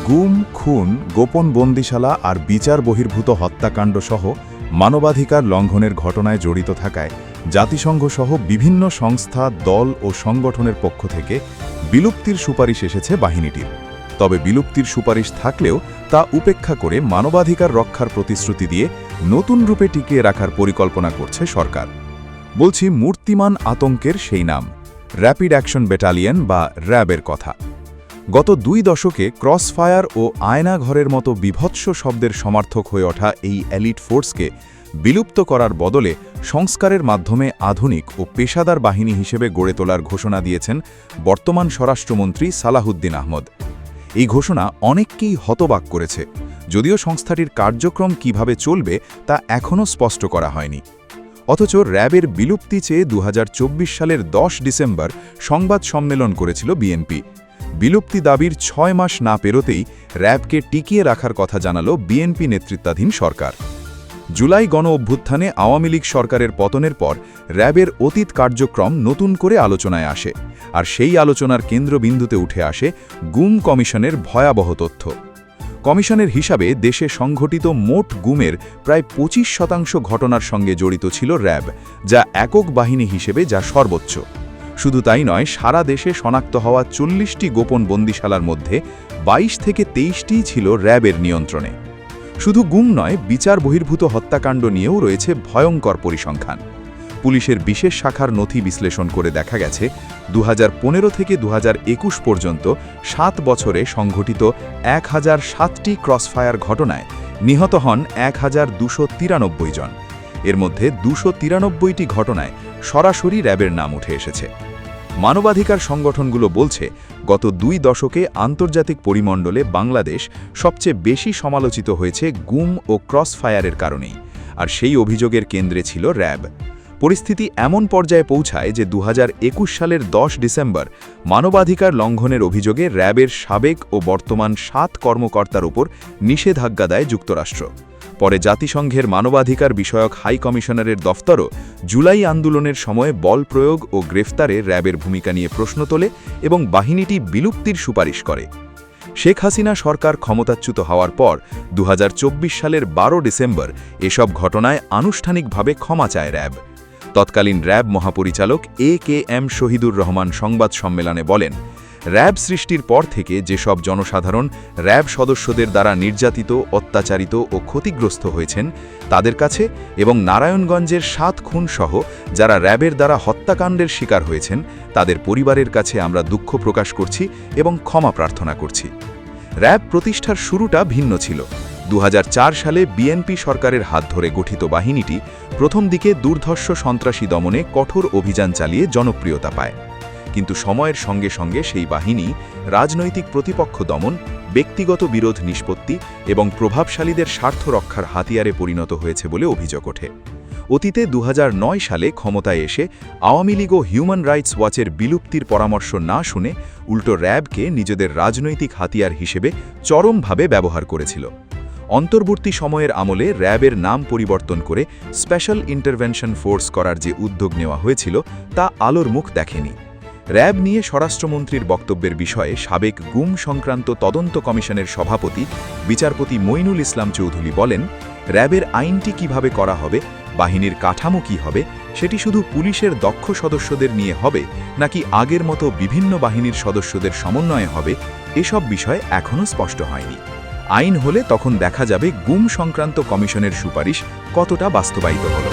গুম, খুন, গোপন বন্দিশালা আর বিচার বহির্ভূত হত্যাকাণ্ড সহ মানবাধিকার লঙ্ঘনের ঘটনায় জড়িত থাকায় জাতিসংঘসহ বিভিন্ন সংস্থা, দল ও সংগঠনের পক্ষ থেকে বিলুপ্তির সুপারিশ এসেছে বাহিনীটির। তবে বিলুপ্তির সুপারিশ থাকলেও তা উপেক্ষা করে মানবাধিকার রক্ষার প্রতিশ্রুতি দিয়ে নতুন রূপে টিকিয়ে রাখার পরিকল্পনা করছে সরকার। বলছি মূর্তিমান আতঙ্কের সেই নাম, র্যাপিড অ্যাকশন ব্যাটালিয়ন বা র্যাবের কথা। গত 2 দশকে ক্রসফায়ার ও আয়নাঘরের মতো বিভৎস শব্দের সমার্থক হয়ে ওঠা এই এলিট ফোর্সকে বিলুপ্ত করার বদলে সংস্কারের মাধ্যমে আধুনিক ও পেশাদার বাহিনী হিসেবে গড়ে তোলার ঘোষণা দিয়েছেন বর্তমান স্বরাষ্ট্রমন্ত্রী সালাহুদ্দিন আহমদ। এই ঘোষণা অনেককেই হতবাক করেছে, যদিও সংস্থাটির কার্যক্রম কিভাবে চলবে তা এখনও স্পষ্ট করা হয়নি। অথচ র্যাবের বিলুপ্তি চেয়ে 2024 সালের 10 ডিসেম্বর সংবাদ সম্মেলন করেছিল বিএনপি। বিলুপ্তি দাবির 6 মাস না পেরোতেই র্যাবকে টিকিয়ে রাখার কথা জানালো বিএনপি নেতৃত্বাধীন সরকার। জুলাই গণ অভ্যুত্থানে আওয়ামী লীগ সরকারের পতনের পর র্যাবের অতীত কার্যক্রম নতুন করে আলোচনায় আসে, আর সেই আলোচনার কেন্দ্রবিন্দুতে উঠে আসে গুম কমিশনের ভয়াবহ তথ্য। কমিশনের হিসাবে দেশে সংঘটিত মোট গুমের প্রায় 25% ঘটনার সঙ্গে জড়িত ছিল র্যাব, যা একক বাহিনী হিসেবে যা সর্বোচ্চ। শুধু তাই নয়, সারা দেশে শনাক্ত হওয়া 40টি গোপন বন্দিশালার মধ্যে 22 থেকে 23টিই ছিল র্যাবের নিয়ন্ত্রণে। শুধু গুম নয়, বিচার বহির্ভূত হত্যাকাণ্ড নিয়েও রয়েছে ভয়ঙ্কর পরিসংখ্যান। পুলিশের বিশেষ শাখার নথি বিশ্লেষণ করে দেখা গেছে 2015 থেকে 2021 পর্যন্ত 7 বছরে সংঘটিত 1007টি ক্রসফায়ার ঘটনায় নিহত হন 1293 জন। এর মধ্যে 293টি ঘটনায় সরাসরি র্যাবের নাম উঠে এসেছে। মানবাধিকার সংগঠনগুলো বলছে, গত 2 দশকে আন্তর্জাতিক পরিমণ্ডলে বাংলাদেশ সবচেয়ে বেশি সমালোচিত হয়েছে গুম ও ক্রসফায়ারের কারণেই, আর সেই অভিযোগের কেন্দ্রে ছিল র্যাব। পরিস্থিতি এমন পর্যায়ে পৌঁছায় যে 2021 সালের 10 ডিসেম্বর মানবাধিকার লঙ্ঘনের অভিযোগে র্যাবের সাবেক ও বর্তমান 7 কর্মকর্তার উপর নিষেধাজ্ঞা দেয় যুক্তরাষ্ট্র। পরে জাতিসংঘের মানবাধিকার বিষয়ক হাই কমিশনারের দফতরও জুলাই আন্দোলনের সময় বল প্রয়োগ ও গ্রেফতারে র্যাবের ভূমিকা নিয়ে প্রশ্ন তোলে এবং বাহিনীটি বিলুপ্তির সুপারিশ করে। শেখ হাসিনা সরকার ক্ষমতাচ্যুত হওয়ার পর 2024 সালের 12 ডিসেম্বর এসব ঘটনায় আনুষ্ঠানিকভাবে ক্ষমা চায় র্যাব। তৎকালীন র্যাব মহাপরিচালক AKM শহীদুর রহমান সংবাদ সম্মেলনে বলেন, র্যাব সৃষ্টির পর থেকে যেসব জনসাধারণ র্যাব সদস্যদের দ্বারা নির্যাতিত, অত্যাচারিত ও ক্ষতিগ্রস্ত হয়েছেন তাদের কাছে এবং নারায়ণগঞ্জের 7 খুন সহ যারা র্যাবের দ্বারা হত্যাকাণ্ডের শিকার হয়েছেন তাদের পরিবারের কাছে আমরা দুঃখ প্রকাশ করছি এবং ক্ষমা প্রার্থনা করছি। র্যাব প্রতিষ্ঠার শুরুটা ভিন্ন ছিল। 2004 সালে বিএনপি সরকারের হাত ধরে গঠিত বাহিনীটি প্রথম দিকে দুর্ধর্ষ সন্ত্রাসী দমনে কঠোর অভিযান চালিয়ে জনপ্রিয়তা পায়। কিন্তু সময়ের সঙ্গে সঙ্গে সেই বাহিনী রাজনৈতিক প্রতিপক্ষ দমন, ব্যক্তিগত বিরোধ নিষ্পত্তি এবং প্রভাবশালীদের স্বার্থ রক্ষার হাতিয়ারে পরিণত হয়েছে বলে অভিযোগ ওঠে। অতীতে 2009 সালে ক্ষমতায় এসে আওয়ামী লীগ ও হিউম্যান রাইটস ওয়াচের বিলুপ্তির পরামর্শ না শুনে উল্টো র্যাবকে নিজেদের রাজনৈতিক হাতিয়ার হিসেবে চরমভাবে ব্যবহার করেছিল। অন্তর্বর্তী সময়ের আমলে র্যাবের নাম পরিবর্তন করে স্পেশাল ইন্টারভেনশন ফোর্স করার যে উদ্যোগ নেওয়া হয়েছিল তা আলোর মুখ দেখেনি। র্যাব নিয়ে স্বরাষ্ট্রমন্ত্রীর বক্তব্যের বিষয়ে সাবেক গুম সংক্রান্ত তদন্ত কমিশনের সভাপতি বিচারপতি মঈনুল ইসলাম চৌধুরী বলেন, র্যাবের আইনটি কিভাবে করা হবে, বাহিনীর কাঠামো কী হবে, সেটি শুধু পুলিশের দক্ষ সদস্যদের নিয়ে হবে নাকি আগের মতো বিভিন্ন বাহিনীর সদস্যদের সমন্বয়ে হবে, এসব বিষয় এখনও স্পষ্ট হয়নি। আইন হলে তখন দেখা যাবে গুম সংক্রান্ত কমিশনের সুপারিশ কতটা বাস্তবায়িত হলো।